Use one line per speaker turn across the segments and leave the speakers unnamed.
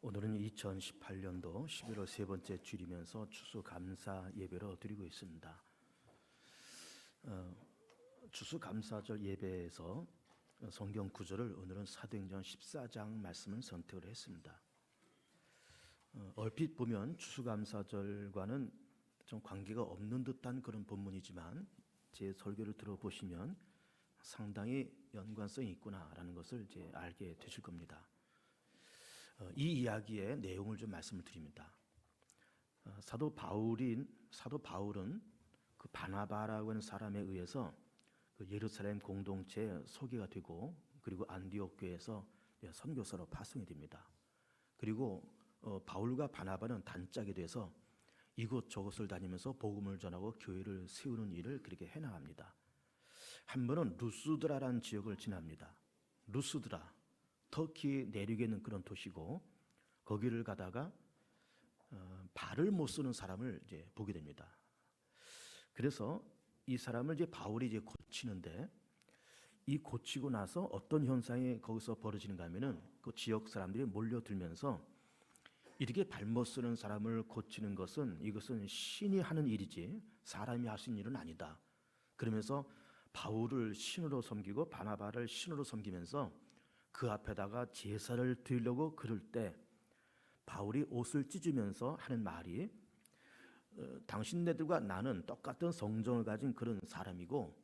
오늘은 2018년도 11월 세 번째 주일이면서 추수감사 예배로 드리고 있습니다. 추수감사절 예배에서 성경 구절을 오늘은 사도행전 14장 말씀을 선택을 했습니다. 얼핏 보면 추수감사절과는 좀 관계가 없는 듯한 그런 본문이지만 제 설교를 들어보시면 상당히 연관성이 있구나라는 것을 이제 알게 되실 겁니다. 이 이야기의 내용을 좀 말씀을 드립니다. 사도 바울은 그 바나바라고 하는 사람에 의해서 그 예루살렘 공동체에 소개가 되고, 그리고 안디옥 교회에서 선교사로 파송이 됩니다. 그리고 바울과 바나바는 단짝이 돼서 이곳저곳을 다니면서 복음을 전하고 교회를 세우는 일을 그렇게 해나갑니다. 한 번은 루스드라라는 지역을 지납니다. 루스드라, 터키 내륙에 있는 그런 도시고, 거기를 가다가 발을 못 쓰는 사람을 이제 보게 됩니다. 그래서 이 사람을 이제 바울이 이제 고치는데, 이 고치고 나서 어떤 현상이 거기서 벌어지는가 하면은 그 지역 사람들이 몰려들면서 이렇게 발 못 쓰는 사람을 고치는 것은 이것은 신이 하는 일이지 사람이 할 수 있는 일은 아니다. 그러면서 바울을 신으로 섬기고 바나바를 신으로 섬기면서 그 앞에다가 제사를 드리려고 그럴 때 바울이 옷을 찢으면서 하는 말이 당신네들과 나는 똑같은 성정을 가진 그런 사람이고,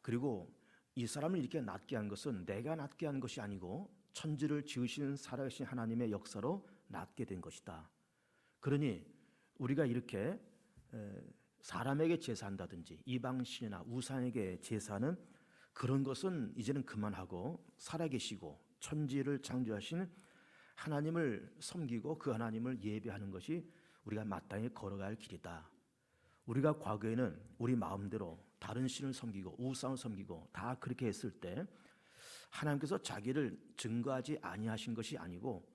그리고 이 사람을 이렇게 낫게 한 것은 내가 낫게 한 것이 아니고 천지를 지으신 살아계신 하나님의 역사로 낫게 된 것이다. 그러니 우리가 이렇게 사람에게 제사한다든지 이방신이나 우상에게 제사하는 그런 것은 이제는 그만하고 살아계시고 천지를 창조하신 하나님을 섬기고 그 하나님을 예배하는 것이 우리가 마땅히 걸어갈 길이다. 우리가 과거에는 우리 마음대로 다른 신을 섬기고 우상을 섬기고 다 그렇게 했을 때 하나님께서 자기를 증거하지 아니하신 것이 아니고,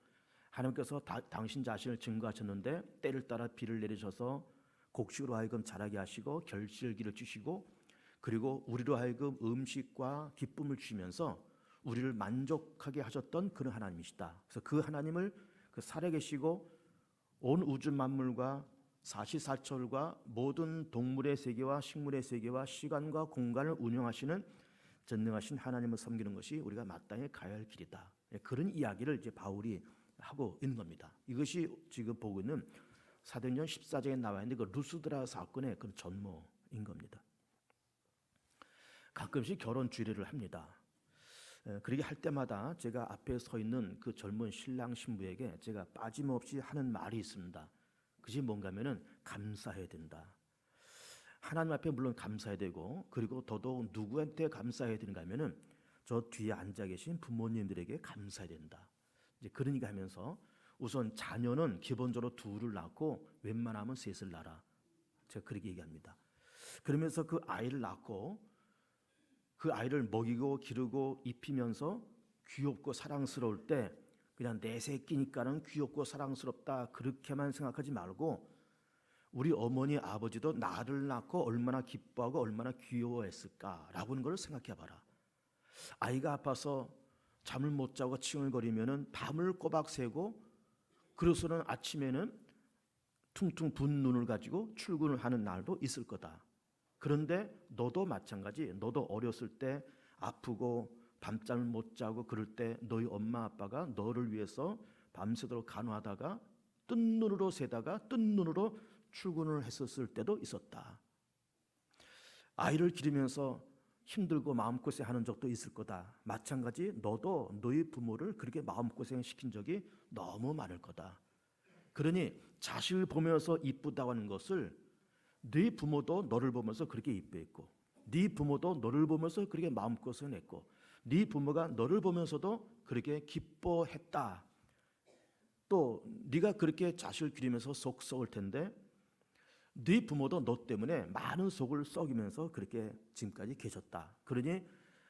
하나님께서 당신 자신을 증거하셨는데 때를 따라 비를 내리셔서 곡식으로 하여금 자라게 하시고 결실기를 주시고, 그리고 우리로 하여금 음식과 기쁨을 주시면서 우리를 만족하게 하셨던 그런 하나님이시다. 그래서 그 하나님을 그 살아계시고 온 우주 만물과 사시사철과 모든 동물의 세계와 식물의 세계와 시간과 공간을 운영하시는 전능하신 하나님을 섬기는 것이 우리가 마땅히 가야 할 길이다. 그런 이야기를 이제 바울이 하고 있는 겁니다. 이것이 지금 보고 있는 사도행전 14장에 나와 있는 그 루스드라 사건의 그 전모인 겁니다. 가끔씩 결혼 주례를 합니다. 그렇게 할 때마다 제가 앞에 서 있는 그 젊은 신랑 신부에게 제가 빠짐없이 하는 말이 있습니다. 그것이 뭔가 하면은 감사해야 된다. 하나님 앞에 물론 감사해야 되고, 그리고 더더욱 누구한테 감사해야 되는가 하면은 저 뒤에 앉아 계신 부모님들에게 감사해야 된다. 이제 그러니까 하면서 우선 자녀는 기본적으로 둘을 낳고 웬만하면 셋을 낳아라. 제가 그렇게 얘기합니다. 그러면서 그 아이를 낳고 그 아이를 먹이고 기르고 입히면서 귀엽고 사랑스러울 때 그냥 내 새끼니까는 귀엽고 사랑스럽다 그렇게만 생각하지 말고, 우리 어머니 아버지도 나를 낳고 얼마나 기뻐하고 얼마나 귀여워했을까라고 하는 걸 생각해 봐라. 아이가 아파서 잠을 못 자고 칭얼거리면은 밤을 꼬박 새고, 그래서는 아침에는 퉁퉁 분 눈을 가지고 출근을 하는 날도 있을 거다. 그런데 너도 마찬가지. 너도 어렸을 때 아프고 밤잠을 못 자고 그럴 때 너희 엄마 아빠가 너를 위해서 밤새도록 간호하다가 뜬 눈으로 새다가 뜬 눈으로 출근을 했었을 때도 있었다. 아이를 기르면서 힘들고 마음고생하는 적도 있을 거다. 마찬가지 너도 너희 부모를 그렇게 마음고생시킨 적이 너무 많을 거다. 그러니 자식을 보면서 이쁘다고 하는 것을 네 부모도 너를 보면서 그렇게 이뻐했고, 네 부모도 너를 보면서 그렇게 마음고생했고, 네 부모가 너를 보면서도 그렇게 기뻐했다. 또 네가 그렇게 자식을 기르면서 속 썩을 텐데 네 부모도 너 때문에 많은 속을 썩이면서 그렇게 지금까지 계셨다. 그러니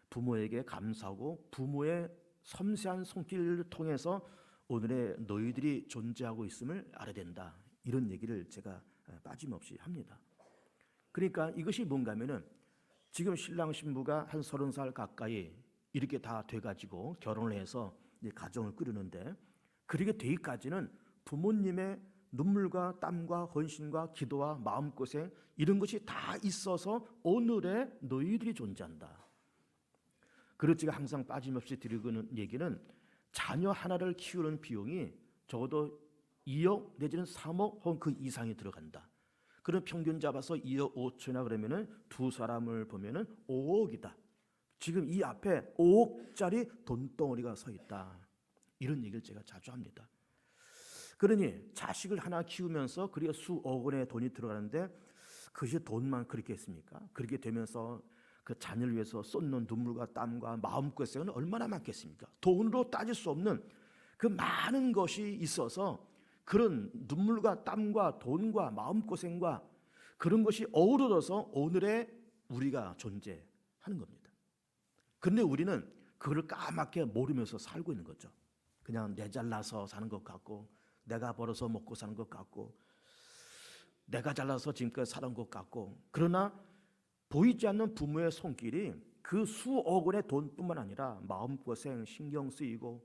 부모에게 감사하고 부모의 섬세한 손길을 통해서 오늘의 너희들이 존재하고 있음을 알아야 된다. 이런 얘기를 제가 빠짐없이 합니다. 그러니까 이것이 뭔가 하면은 지금 신랑 신부가 한 30살 가까이 이렇게 다 돼가지고 결혼을 해서 이제 가정을 꾸리는데, 그러게 되기까지는 부모님의 눈물과 땀과 헌신과 기도와 마음고생 이런 것이 다 있어서 오늘의 너희들이 존재한다. 그래서 제가 항상 빠짐없이 드리고 있는 얘기는 자녀 하나를 키우는 비용이 적어도 2억 내지는 3억 혹은 그 이상이 들어간다. 그럼 평균 잡아서 2억 5천이나 그러면은 두 사람을 보면은 5억이다. 지금 이 앞에 5억짜리 돈덩어리가 서 있다. 이런 얘기를 제가 자주 합니다. 그러니 자식을 하나 키우면서 그리고 수억 원의 돈이 들어가는데 그것이 돈만 그렇게 했습니까? 그렇게 되면서 그 자녀를 위해서 쏟는 눈물과 땀과 마음고생은 얼마나 많겠습니까? 돈으로 따질 수 없는 그 많은 것이 있어서 그런 눈물과 땀과 돈과 마음고생과 그런 것이 어우러져서 오늘의 우리가 존재하는 겁니다. 그런데 우리는 그걸 까맣게 모르면서 살고 있는 거죠. 그냥 내 잘나서 사는 것 같고 내가 벌어서 먹고 사는 것 같고 내가 잘나서 지금까지 살아온 것 같고, 그러나 보이지 않는 부모의 손길이 그 수억 원의 돈뿐만 아니라 마음고생, 신경 쓰이고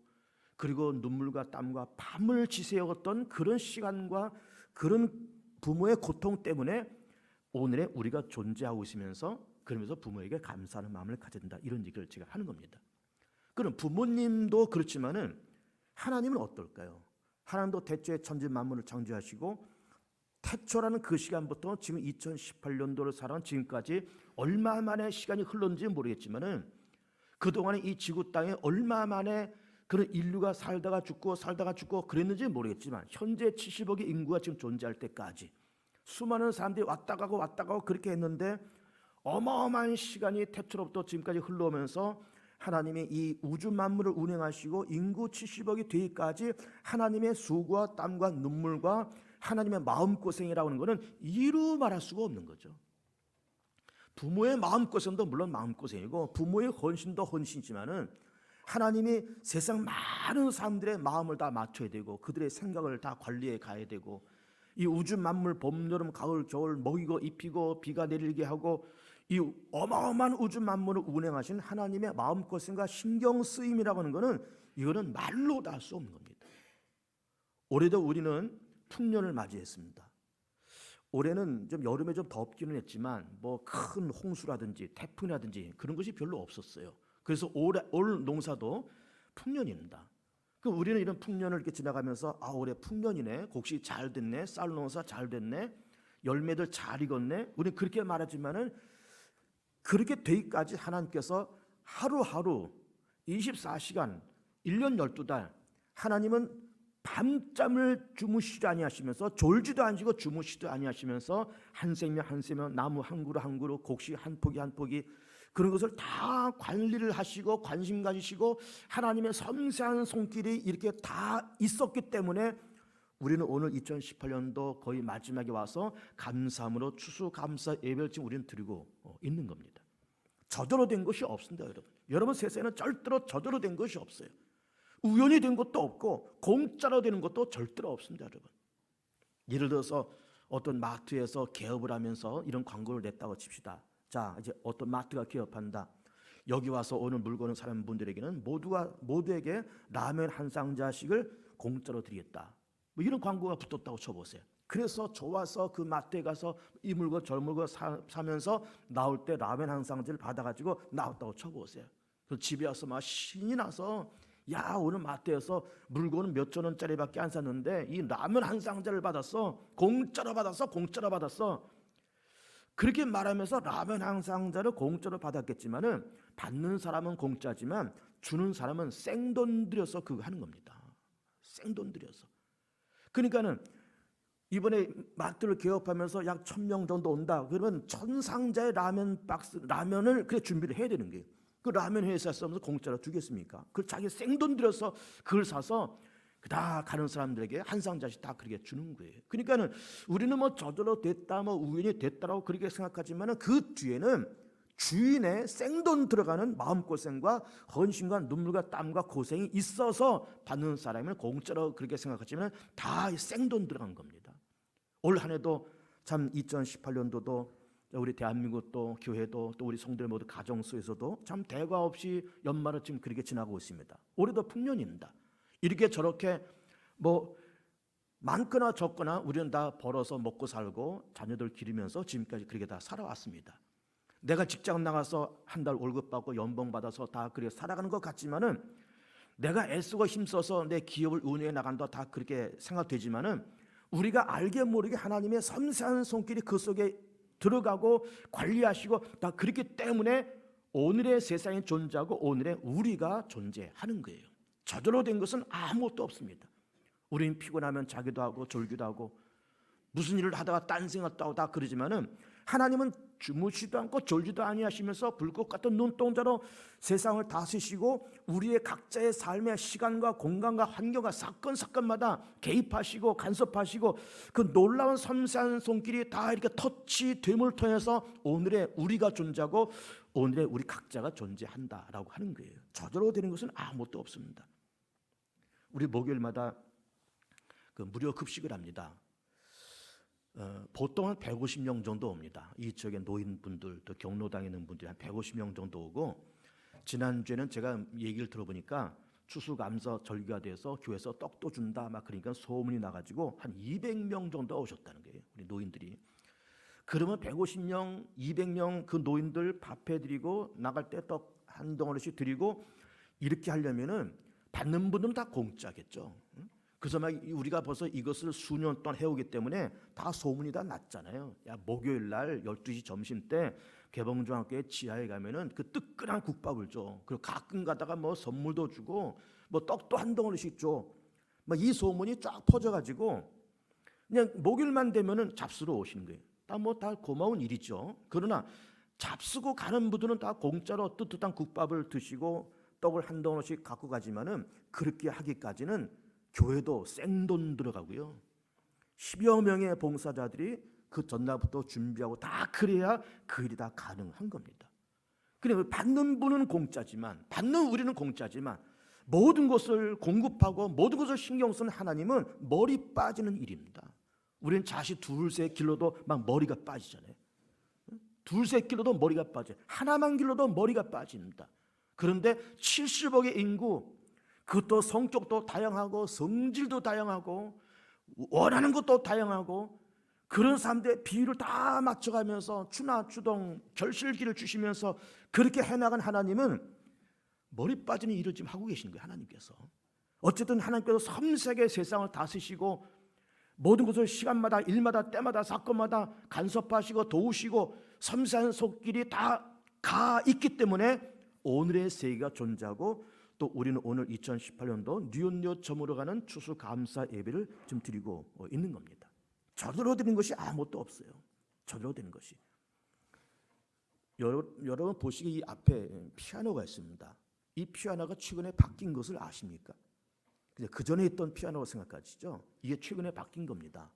그리고 눈물과 땀과 밤을 지새웠던 그런 시간과 그런 부모의 고통 때문에 오늘의 우리가 존재하고 있으면서 그러면서 부모에게 감사하는 마음을 가져야 된다. 이런 얘기를 제가 하는 겁니다. 그럼 부모님도 그렇지만은 하나님은 어떨까요? 하나님도 태초에 천지 만물을 창조하시고 태초라는 그 시간부터 지금 2018년도를 살아온 지금까지 얼마 만에 시간이 흘렀는지 모르겠지만은 그동안에 이 지구 땅에 얼마 만에 그런 인류가 살다가 죽고 그랬는지 모르겠지만 현재 70억의 인구가 지금 존재할 때까지 수많은 사람들이 왔다 가고 그렇게 했는데 어마어마한 시간이 태초로부터 지금까지 흘러오면서 하나님이 이 우주 만물을 운행하시고 인구 70억이 되기까지 하나님의 수고와 땀과 눈물과 하나님의 마음고생이라고 하는 것은 이루 말할 수가 없는 거죠. 부모의 마음고생도 물론 마음고생이고 부모의 헌신도 헌신이지만은 하나님이 세상 많은 사람들의 마음을 다 맞춰야 되고 그들의 생각을 다 관리해 가야 되고 이 우주 만물 봄, 여름, 가을, 겨울 먹이고 입히고 비가 내리게 하고 이 어마어마한 우주 만물을 운행하신 하나님의 마음고생과 신경 쓰임이라고 하는 것은 이거는 말로 다 할 수 없는 겁니다. 올해도 우리는 풍년을 맞이했습니다. 올해는 좀 여름에 좀 덥기는 했지만 뭐 큰 홍수라든지 태풍이라든지 그런 것이 별로 없었어요. 그래서 올 농사도 풍년입니다. 그 우리는 이런 풍년을 이렇게 지나가면서 아 올해 풍년이네, 곡식 잘 됐네, 쌀 농사 잘 됐네, 열매들 잘 익었네. 우리는 그렇게 말하지만은 그렇게 되기까지 하나님께서 하루하루 24시간 1년 12달 하나님은 밤잠을 주무시지 아니하시면서 졸지도 않으시고 주무시지도 아니하시면서 한 생명 한 생명 나무 한 그루 한 그루 곡식 한 포기 한 포기 그런 것을 다 관리를 하시고 관심 가지시고 하나님의 섬세한 손길이 이렇게 다 있었기 때문에 우리는 오늘 2018년도 거의 마지막에 와서 감사함으로 추수감사 예배를 지금 우리는 드리고 있는 겁니다. 저절로 된 것이 없습니다, 여러분. 여러분 세상에는 절대로 저절로 된 것이 없어요. 우연히 된 것도 없고 공짜로 되는 것도 절대로 없습니다, 여러분. 예를 들어서 어떤 마트에서 개업을 하면서 이런 광고를 냈다고 칩시다. 자, 이제 어떤 마트가 개업한다. 여기 와서 오늘 물건을 사는 분들에게는 모두에게 라면 한 상자씩을 공짜로 드리겠다. 뭐 이런 광고가 붙었다고 쳐보세요. 그래서 좋아서 그 마트에 가서 이 물건 저 물건 사면서 나올 때 라면 한 상자를 받아가지고 나왔다고 쳐보세요. 그래서 집에 와서 막 신이 나서 야 오늘 마트에서 물건은 몇천 원짜리밖에 안 샀는데 이 라면 한 상자를 받았어. 공짜로 받았어. 그렇게 말하면서 라면 한 상자를 공짜로 받았겠지만은 받는 사람은 공짜지만 주는 사람은 생돈 들여서 그거 하는 겁니다. 생돈 들여서. 그러니까는 이번에 마트를 개업하면서 약 1,000명 정도 온다. 그러면 1,000상자의 라면을 그래 준비를 해야 되는 거예요. 그 라면 회사에서 공짜로 주겠습니까? 그 자기 생돈 들여서 그걸 사서 다 가는 사람들에게 한 상자씩 다 그렇게 주는 거예요. 그러니까는 우리는 뭐 저절로 됐다, 뭐 우연히 됐다라고 그렇게 생각하지만은 그 뒤에는 주인의 생돈 들어가는 마음고생과 헌신과 눈물과 땀과 고생이 있어서 받는 사람은 공짜로 그렇게 생각하지만 다 생돈 들어간 겁니다. 올 한 해도 참 2018년도도 우리 대한민국도 교회도 또 우리 성도들 모두 가정 속에서도 참 대과 없이 연말을 지금 그렇게 지나고 있습니다. 올해도 풍년입니다. 이렇게 저렇게 뭐 많거나 적거나 우리는 다 벌어서 먹고 살고 자녀들 기르면서 지금까지 그렇게 다 살아왔습니다. 내가 직장 나가서 한 달 월급 받고 연봉 받아서 다 그렇게 살아가는 것 같지만은, 내가 애쓰고 힘써서 내 기업을 운영해 나간다, 다 그렇게 생각되지만은, 우리가 알게 모르게 하나님의 섬세한 손길이 그 속에 들어가고 관리하시고 다 그렇기 때문에 오늘의 세상이 존재하고 오늘의 우리가 존재하는 거예요. 저절로 된 것은 아무것도 없습니다. 우리는 피곤하면 자기도 하고 졸기도 하고 무슨 일을 하다가 딴 생각도 하고 다 그러지만은, 하나님은 주무시도 않고 졸지도 아니하시면서 불꽃 같은 눈동자로 세상을 다스리시고 우리의 각자의 삶의 시간과 공간과 환경과 사건마다 개입하시고 간섭하시고 그 놀라운 섬세한 손길이 다 이렇게 터치됨을 통해서 오늘의 우리가 존재하고 오늘의 우리 각자가 존재한다라고 하는 거예요. 저절로 되는 것은 아무것도 없습니다. 우리 목요일마다 그 무료 급식을 합니다. 보통 한 150명 정도 옵니다. 이 지역의 노인분들, 또 경로당에 있는 분들이 한 150명 정도 오고, 지난주에는 제가 얘기를 들어보니까 추수감사 절기가 돼서 교회에서 떡도 준다 막 그러니까 소문이 나가지고 한 200명 정도 오셨다는 거예요, 우리 노인들이. 그러면 150명, 200명 그 노인들 밥 해드리고 나갈 때 떡 한 덩어리씩 드리고 이렇게 하려면은 받는 분들은 다 공짜겠죠. 그래서 막 우리가 벌써 이것을 수년 동안 해오기 때문에 다 소문이 다 났잖아요. 야, 목요일 날 12시 점심 때 개봉중학교의 지하에 가면은 그 뜨끈한 국밥을 줘. 그리고 가끔 가다가 뭐 선물도 주고 뭐 떡도 한 덩어리씩 줘. 막 이 소문이 쫙 퍼져가지고 그냥 목요일만 되면은 잡수러 오시는 거예요. 다 고마운 일이죠. 그러나 잡수고 가는 분들은 다 공짜로 뜨뜻한 국밥을 드시고 떡을 한 덩어리씩 갖고 가지만은, 그렇게 하기까지는 교회도 생돈 들어가고요. 10여 명의 봉사자들이 그 전날부터 준비하고 다 그래야 그 일이 다 가능한 겁니다. 그래, 받는 분은 공짜지만, 받는 우리는 공짜지만 모든 것을 공급하고 모든 것을 신경 쓰는 하나님은 머리 빠지는 일입니다. 우리는 자식 둘세 길러도 막 머리가 빠지잖아요. 둘세 길러도 머리가 빠져요. 하나만 길러도 머리가 빠집니다. 그런데 70억의 인구, 그것도 성격도 다양하고 성질도 다양하고 원하는 것도 다양하고, 그런 사람들의 비율을 다 맞춰가면서 추나추동 결실기를 주시면서 그렇게 해나간 하나님은 머리 빠지는 일을 지금 하고 계시는 거예요. 하나님께서 어쨌든 하나님께서 섬세하게 세상을 다스리시고 모든 것을 시간마다 일마다 때마다 사건마다 간섭하시고 도우시고 섬세한 손길이 다 가 있기 때문에 오늘의 세계가 존재하고, 또 우리는 오늘 2018년도 뉴욕 점으로 가는 추수감사 예배를 좀 드리고 있는 겁니다. 저절로 되는 것이 아무것도 없어요. 저절로 되는 것이. 여러분 보시기에 이 앞에 피아노가 있습니다. 이 피아노가 최근에 바뀐 것을 아십니까? 그 전에 있던 피아노라고 생각하시죠? 이게 최근에 바뀐 겁니다.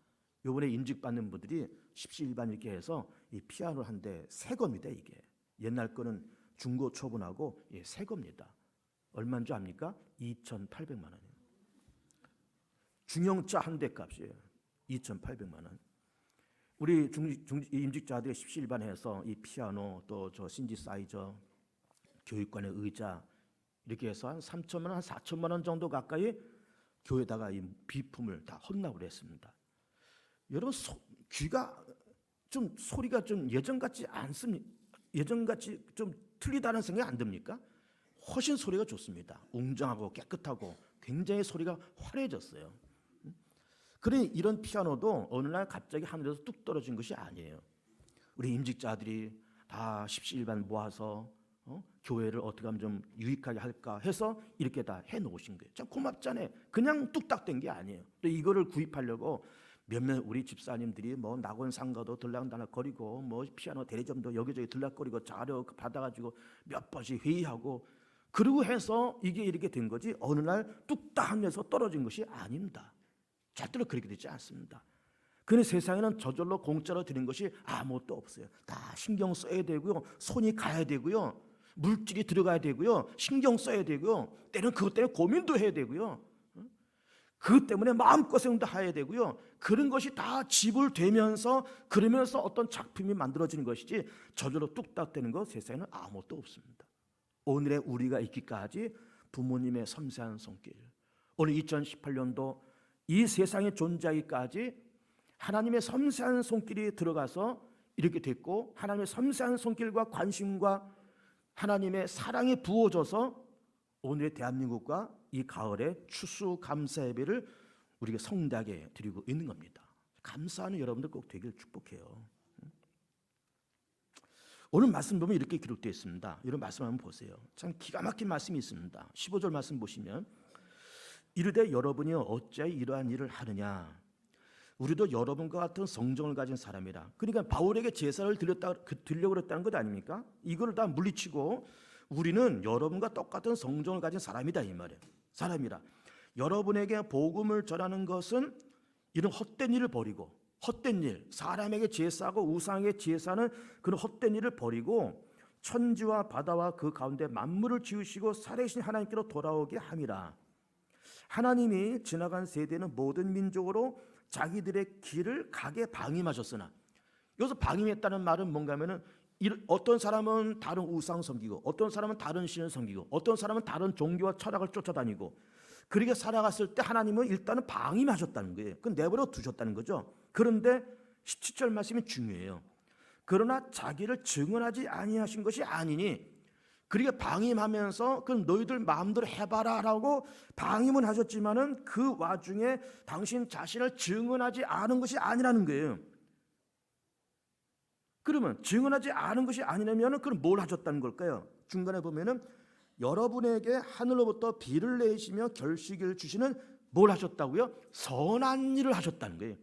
이번에 임직받는 분들이 십시일반 이렇게 해서 이 피아노를 한 대 새 겁니다. 이게 옛날 거는 중고 처분하고 새 겁니다. 얼마인 줄 압니까? 2,800만 원이에요. 중형차 한 대 값이에요. 2,800만 원. 우리 임직자들이 십시일반해서 이 피아노, 또 저 신디사이저, 교육관의 의자 이렇게 해서 한 3천만 원, 한 4천만 원 정도 가까이 교회다가 이 비품을 다 헌납을 했습니다. 여러분 귀가 좀 소리가 좀 예전 같지 않습니까? 예전 같이 좀 틀리다는 생각이 안 듭니까? 훨씬 소리가 좋습니다. 웅장하고 깨끗하고 굉장히 소리가 화려해졌어요. 그러니 이런 피아노도 어느 날 갑자기 하늘에서 뚝 떨어진 것이 아니에요. 우리 임직자들이 다 십시일반 모아서 교회를 어떻게 하면 좀 유익하게 할까 해서 이렇게 다 해놓으신 거예요. 참 고맙잖아요. 그냥 뚝딱 된 게 아니에요. 또 이거를 구입하려고 몇몇 우리 집사님들이 뭐 낙원상가도 들락날락거리고 뭐 피아노 대리점도 여기저기 들락거리고 자료 받아가지고 몇 번씩 회의하고 그러고 해서 이게 이렇게 된 거지, 어느 날 뚝딱 하면서 떨어진 것이 아닙니다. 절대로 그렇게 되지 않습니다. 그런데 세상에는 저절로 공짜로 드는 것이 아무것도 없어요. 다 신경 써야 되고요, 손이 가야 되고요, 물질이 들어가야 되고요, 신경 써야 되고요, 때는 그것 때문에 고민도 해야 되고요, 그것 때문에 마음고생도 해야 되고요. 그런 것이 다 지불되면서 그러면서 어떤 작품이 만들어지는 것이지, 저절로 뚝딱 되는 것 세상에는 아무것도 없습니다. 오늘의 우리가 있기까지 부모님의 섬세한 손길, 오늘 2018년도 이 세상에 존재하기까지 하나님의 섬세한 손길이 들어가서 이렇게 됐고, 하나님의 섬세한 손길과 관심과 하나님의 사랑이 부어져서 오늘의 대한민국과 이 가을의 추수감사 예배를 우리가 성대하게 드리고 있는 겁니다. 감사하는 여러분들 꼭 되길 축복해요. 오늘 말씀 보면 이렇게 기록되어 있습니다. 이런 말씀 한번 보세요. 참 기가 막힌 말씀이 있습니다. 15절 말씀 보시면, 이르되 여러분이 어찌하여 이러한 일을 하느냐, 우리도 여러분과 같은 성정을 가진 사람이라. 그러니까 바울에게 제사를 드리려고 그랬다는 것 아닙니까? 이걸 다 물리치고 우리는 여러분과 똑같은 성정을 가진 사람이다, 이 말이에요. 사람이라. 여러분에게 복음을 전하는 것은 이런 헛된 일을 버리고, 헛된 일, 사람에게 제사하고 우상에게 제사는 그런 헛된 일을 버리고 천지와 바다와 그 가운데 만물을 지으시고 살아계신 하나님께로 돌아오게 함이라. 하나님이 지나간 세대는 모든 민족으로 자기들의 길을 가게 방임하셨으나, 여기서 방임했다는 말은 뭔가 하면은, 어떤 사람은 다른 우상 섬기고, 어떤 사람은 다른 신을 섬기고, 어떤 사람은 다른 종교와 철학을 쫓아다니고, 그렇게 살아갔을 때 하나님은 일단은 방임하셨다는 거예요. 그건 내버려 두셨다는 거죠. 그런데 17절 말씀이 중요해요. 그러나 자기를 증언하지 아니하신 것이 아니니, 그렇게 방임하면서 그럼 너희들 마음대로 해봐라 라고 방임은 하셨지만은 그 와중에 당신 자신을 증언하지 않은 것이 아니라는 거예요. 그러면 증언하지 않은 것이 아니라면 그럼 뭘 하셨다는 걸까요? 중간에 보면은 여러분에게 하늘로부터 비를 내리시며 결식을 주시는 뭘 하셨다고요? 선한 일을 하셨다는 거예요.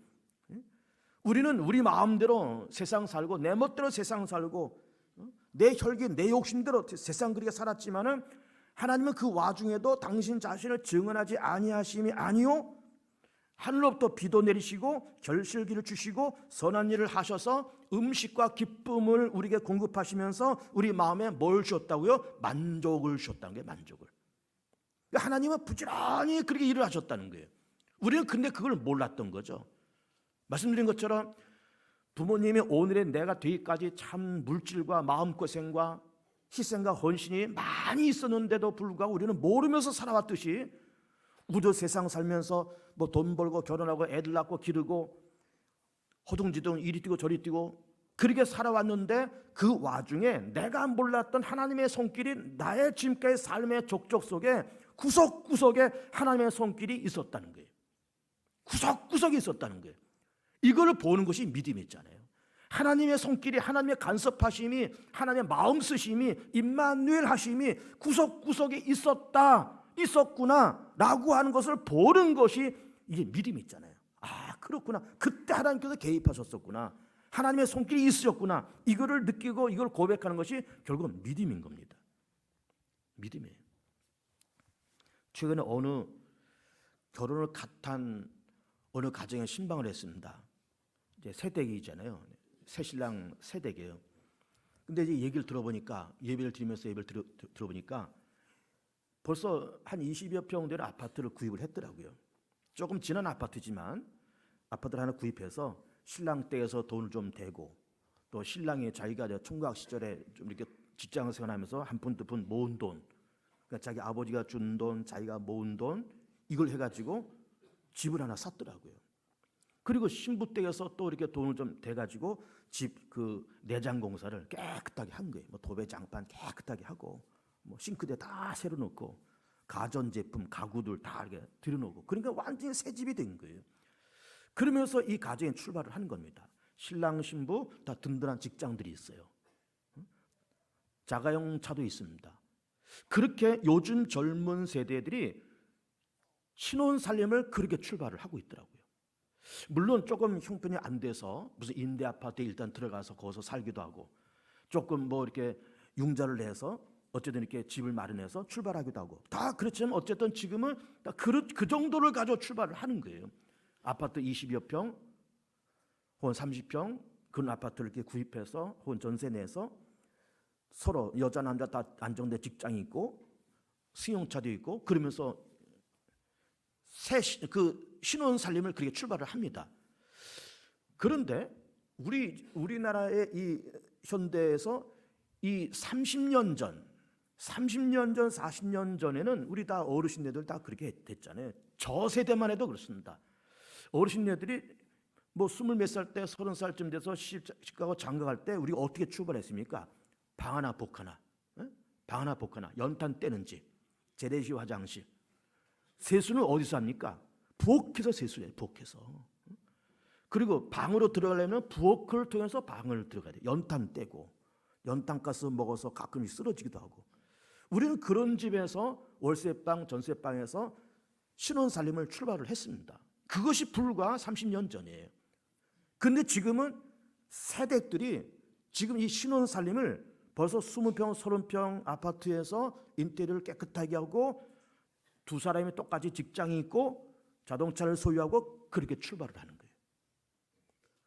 우리는 우리 마음대로 세상 살고 내 멋대로 세상 살고 내 혈기 내 욕심대로 세상 그렇게 살았지만은 하나님은 그 와중에도 당신 자신을 증언하지 아니하심이 아니요, 하늘로부터 비도 내리시고 결실기를 주시고 선한 일을 하셔서 음식과 기쁨을 우리에게 공급하시면서 우리 마음에 뭘 주셨다고요? 만족을 주셨다는 거예요. 만족을. 하나님은 부지런히 그렇게 일을 하셨다는 거예요. 우리는 근데 그걸 몰랐던 거죠. 말씀드린 것처럼 부모님이 오늘의 내가 되기까지 참 물질과 마음고생과 희생과 헌신이 많이 있었는데도 불구하고 우리는 모르면서 살아왔듯이, 우리도 세상 살면서 뭐 돈 벌고 결혼하고 애들 낳고 기르고 허둥지둥 이리 뛰고 저리 뛰고 그렇게 살아왔는데, 그 와중에 내가 몰랐던 하나님의 손길이 나의 지금까지 삶의 족적 속에 구석구석에 하나님의 손길이 있었다는 거예요. 구석구석에 있었다는 거예요. 이걸 보는 것이 믿음이잖아요. 하나님의 손길이, 하나님의 간섭하심이, 하나님의 마음 쓰심이, 임마누엘 하심이 구석구석에 있었구나 라고 하는 것을 보는 것이 이게 믿음이 있잖아요. 아, 그렇구나. 그때 하나님께서 개입하셨었구나. 하나님의 손길이 있으셨구나. 이거를 느끼고 이걸 고백하는 것이 결국은 믿음인 겁니다. 믿음이에요. 최근에 어느 결혼을 갓한 어느 가정에 신방을 했습니다. 이제 새댁이잖아요. 새신랑 새댁이에요. 근데 이제 얘기를 들어보니까, 예배를 드리면서 예배를 들어보니까 벌써 한 20여 평 되는 아파트를 구입을 했더라고요. 조금 지난 아파트지만 아파트를 하나 구입해서 신랑 댁에서 돈을 좀 대고, 또 신랑이 자기가 총각 시절에 좀 이렇게 직장을 생활하면서 한 푼 두 푼 모은 돈, 그러니까 자기 아버지가 준 돈, 자기가 모은 돈, 이걸 해가지고 집을 하나 샀더라고요. 그리고 신부 댁에서 또 이렇게 돈을 좀 대가지고 집 그 내장 공사를 깨끗하게 한 거예요. 뭐 도배장판 깨끗하게 하고, 뭐 싱크대 다 새로 넣고, 가전제품, 가구들 다 이렇게 들여놓고, 그러니까 완전히 새 집이 된 거예요. 그러면서 이 가정에 출발을 하는 겁니다. 신랑 신부 다 든든한 직장들이 있어요. 자가용 차도 있습니다. 그렇게 요즘 젊은 세대들이 신혼 살림을 그렇게 출발을 하고 있더라고요. 물론 조금 형편이 안 돼서 무슨 임대 아파트에 일단 들어가서 거기서 살기도 하고, 조금 뭐 이렇게 융자를 내서 어쨌든 이렇게 집을 마련해서 출발하기도 하고, 다 그렇지만 어쨌든 지금은 다 그 정도를 가지고 출발을 하는 거예요. 아파트 20여 평 혹은 30평 그런 아파트를 이렇게 구입해서 혹은 전세 내서 서로 여자 남자 다 안정된 직장이 있고 승용차도 있고, 그러면서 그 신혼 살림을 그렇게 출발을 합니다. 그런데 우리나라의 이 현대에서 이 30년 전, 40년 전에는 우리 다 어르신들 다 그렇게 됐잖아요. 저 세대만 해도 그렇습니다. 어르신네들이 뭐 20몇 살 때 30살쯤 돼서 시집가고 장가갈 때 우리가 어떻게 출발했습니까? 방 하나 복 하나, 방 하나 복 하나, 연탄 떼는지, 재래시 화장실. 세수는 어디서 합니까? 부엌에서 세수해요. 부엌에서. 그리고 방으로 들어가려면 부엌을 통해서 방을 들어가야 돼요. 연탄 떼고, 연탄가스 먹어서 가끔 쓰러지기도 하고. 우리는 그런 집에서 월세방, 전세방에서 신혼살림을 출발을 했습니다. 그것이 불과 30년 전이에요. 근데 지금은 세대들이 지금 이 신혼살림을 벌써 20평, 30평 아파트에서 인테리어를 깨끗하게 하고 두 사람이 똑같이 직장이 있고 자동차를 소유하고 그렇게 출발을 하는 거예요.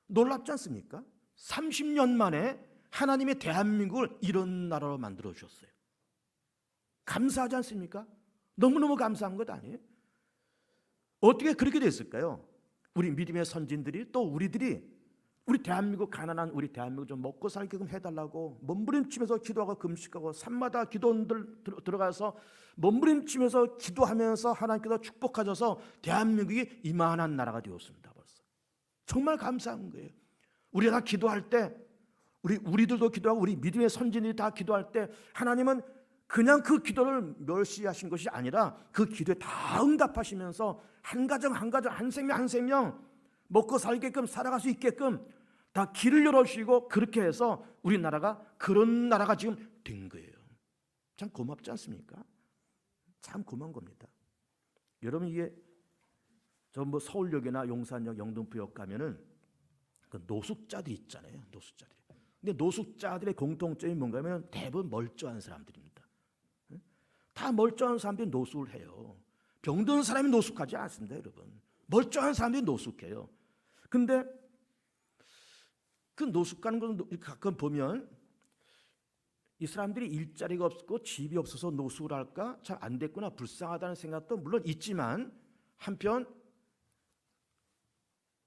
놀랍지 않습니까? 30년 만에 하나님의 대한민국을 이런 나라로 만들어 주셨어요. 감사하지 않습니까? 너무너무 감사한 것 아니에요? 어떻게 그렇게 됐을까요? 우리 믿음의 선진들이 또 우리들이 우리 대한민국 가난한 우리 대한민국 좀 먹고 살게끔 해달라고 몸부림치면서 기도하고 금식하고 산마다 기도원들 들어가서 몸부림치면서 기도하면서 하나님께서 축복하셔서 대한민국이 이만한 나라가 되었습니다. 벌써 정말 감사한 거예요. 우리가 기도할 때 우리들도 기도하고 우리 믿음의 선진들이 다 기도할 때 하나님은 그냥 그 기도를 멸시하신 것이 아니라 그 기도에 다 응답하시면서 한 가정 한 가정 한 생명 한 생명 먹고 살게끔 살아갈 수 있게끔 다 길을 열어주시고 그렇게 해서 우리나라가 그런 나라가 지금 된 거예요. 참 고맙지 않습니까? 참 고마운 겁니다. 여러분 이게 전부 서울역이나 용산역, 영등포역 가면은 그 노숙자들이 있잖아요. 노숙자들이. 근데 노숙자들의 공통점이 뭔가 하면 대부분 멀쩡한 사람들입니다. 다 멀쩡한 사람들이 노숙을 해요. 병든 사람이 노숙하지 않습니다, 여러분. 멀쩡한 사람들이 노숙해요. 근데 그 노숙하는 걸 가끔 보면 이 사람들이 일자리가 없고 집이 없어서 노숙을 할까? 잘 안 됐구나, 불쌍하다는 생각도 물론 있지만 한편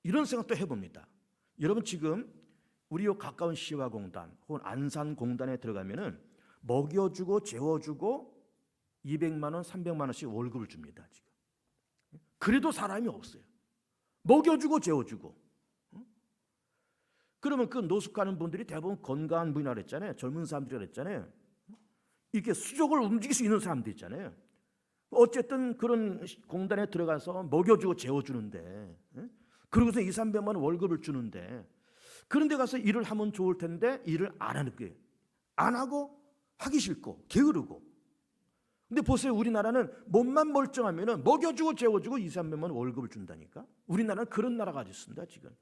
이런 생각도 해봅니다. 여러분 지금 우리 요 가까운 시화공단 혹은 안산공단에 들어가면은 먹여주고 재워주고 200만 원, 300만 원씩 월급을 줍니다. 지금. 그래도 사람이 없어요. 먹여주고 재워주고. 그러면 그 노숙하는 분들이 대부분 건강한 분이라 그랬잖아요. 젊은 사람들이라 그랬잖아요. 이렇게 수족을 움직일 수 있는 사람들 있잖아요. 어쨌든 그런 공단에 들어가서 먹여주고 재워주는데 그러고서 2, 300만 원 월급을 주는데 그런 데 가서 일을 하면 좋을 텐데 일을 안 하는 거예요. 안 하고 하기 싫고 게으르고. 근데 보세요. 우리나라는 몸만 멀쩡하면 먹여주고 재워주고 2, 300만 원 월급을 준다니까. 우리나라는 그런 나라가 됐습니다. 지금.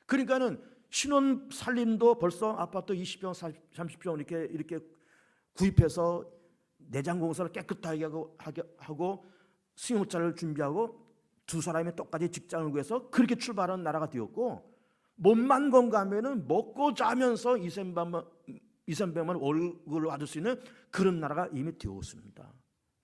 그러니까는 신혼 살림도 벌써 아파트 20평, 30평 이렇게 구입해서 내장 공사를 깨끗하게 하고 승용차를 준비하고 두 사람이 똑같이 직장을 구해서 그렇게 출발하는 나라가 되었고 몸만 건강하면은 먹고 자면서 2, 300만 월급을 받을 수 있는 그런 나라가 이미 되었습니다.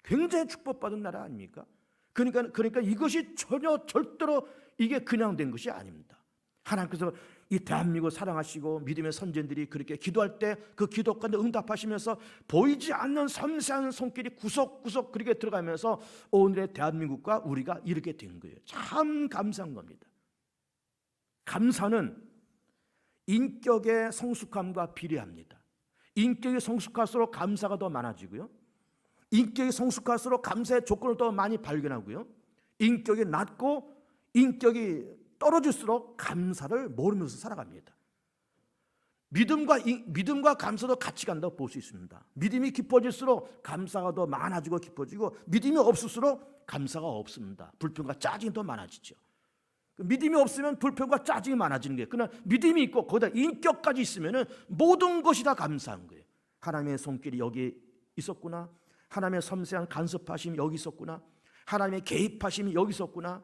굉장히 축복받은 나라 아닙니까? 그러니까 이것이 절대로 이게 그냥 된 것이 아닙니다. 하나님께서 이 대한민국을 사랑하시고 믿음의 선진들이 그렇게 기도할 때 그 기도 가운데 응답하시면서 보이지 않는 섬세한 손길이 구석구석 그렇게 들어가면서 오늘의 대한민국과 우리가 이렇게 된 거예요. 참 감사한 겁니다. 감사는 인격의 성숙함과 비례합니다. 인격이 성숙할수록 감사가 더 많아지고요. 인격이 성숙할수록 감사의 조건을 더 많이 발견하고요. 인격이 낮고 인격이 떨어질수록 감사를 모르면서 살아갑니다. 믿음과 감사도 같이 간다고 볼 수 있습니다. 믿음이 깊어질수록 감사가 더 많아지고 깊어지고 믿음이 없을수록 감사가 없습니다. 불평과 짜증이 더 많아지죠. 믿음이 없으면 불평과 짜증이 많아지는 거예요. 그러나 믿음이 있고 거기다 인격까지 있으면 모든 것이 다 감사한 거예요. 하나님의 손길이 여기 있었구나. 하나님의 섬세한 간섭하심이 여기 있었구나. 하나님의 개입하심이 여기 있었구나.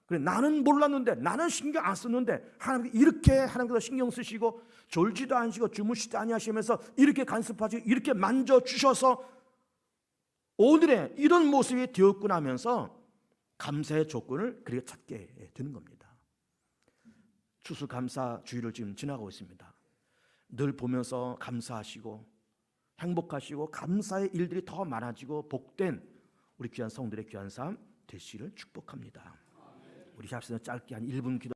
그래, 나는 몰랐는데, 나는 신경 안 썼는데 하나님께서 신경 쓰시고 졸지도 않으시고 주무시지도 아니하시면서 이렇게 간섭하시고 이렇게 만져주셔서 오늘의 이런 모습이 되었구나 하면서 감사의 조건을 그렇게 찾게 되는 겁니다. 추수감사주의를 지금 지나가고 있습니다. 늘 보면서 감사하시고 행복하시고 감사의 일들이 더 많아지고 복된 우리 귀한 성들의 귀한 삶 되시기를 축복합니다. 우리 합심해서 짧게 한 1분 기도